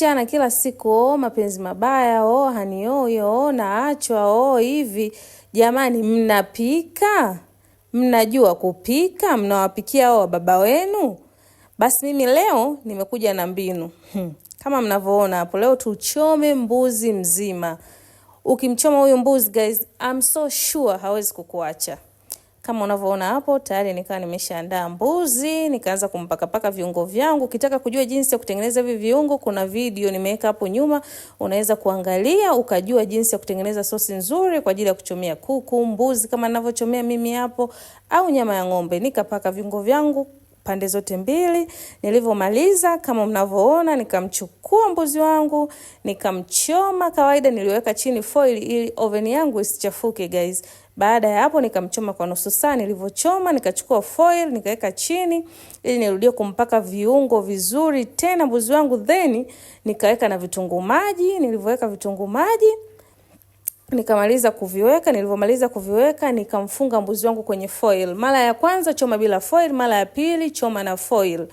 wasichana kila siku mapenzi mabaya, hanioyo, naachwa, hivi. Jamani, mnapika? Mnajua kupika? Mnawapikia baba wenu? Basi mimi leo nimekuja na mbinu. Kama mnavyoona hapo, leo tuchome mbuzi mzima. Ukimchoma huyo mbuzi guys, I'm so sure hawezi kukuacha. Kama unavyoona hapo, tayari nikawa nimeshaandaa mbuzi, nikaanza kumpaka viungo vyangu. Ukitaka kujua jinsi ya kutengeneza hivi viungo, kuna video nimeweka hapo nyuma, unaweza kuangalia ukajua jinsi ya kutengeneza sosi nzuri kwa ajili ya kuchomea kuku, mbuzi kama ninavyochomea mimi hapo, au nyama ya ng'ombe. Nikapaka viungo vyangu pande zote mbili. Nilivyomaliza kama mnavyoona, nikamchukua mbuzi wangu, nikamchoma. Kawaida niliweka chini foil ili oven yangu isichafuke guys. Baada ya hapo nikamchoma kwa nusu saa. Nilivyochoma nikachukua foil nikaweka chini ili nirudie kumpaka viungo vizuri tena mbuzi wangu, then nikaweka na vitunguu maji. Nilivyoweka vitunguu maji nikamaliza kuviweka. Nilivyomaliza kuviweka nikamfunga mbuzi wangu kwenye foil. Mara ya kwanza choma bila foil, mara ya pili choma na foil.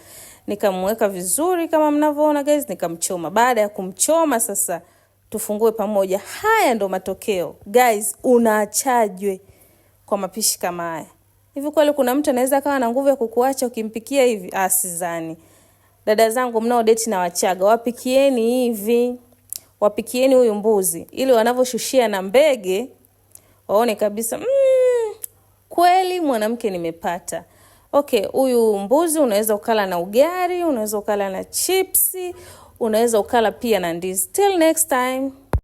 Nikamweka vizuri kama mnavyoona guys, nikamchoma. Baada ya kumchoma sasa tufungue pamoja. Haya ndo matokeo. Guys, unaachajwe kwa mapishi kama haya? Hivi kweli kuna mtu anaweza kawa na nguvu ya kukuacha ukimpikia hivi? Sidhani. Dada zangu mnao date na Wachaga, wapikieni hivi. Wapikieni huyu mbuzi ili wanavyoshushia na mbege waone kabisa kweli mwanamke nimepata. Okay, huyu mbuzi unaweza ukala na ugali, unaweza ukala na chipsi, unaweza ukala pia na ndizi. Till next time.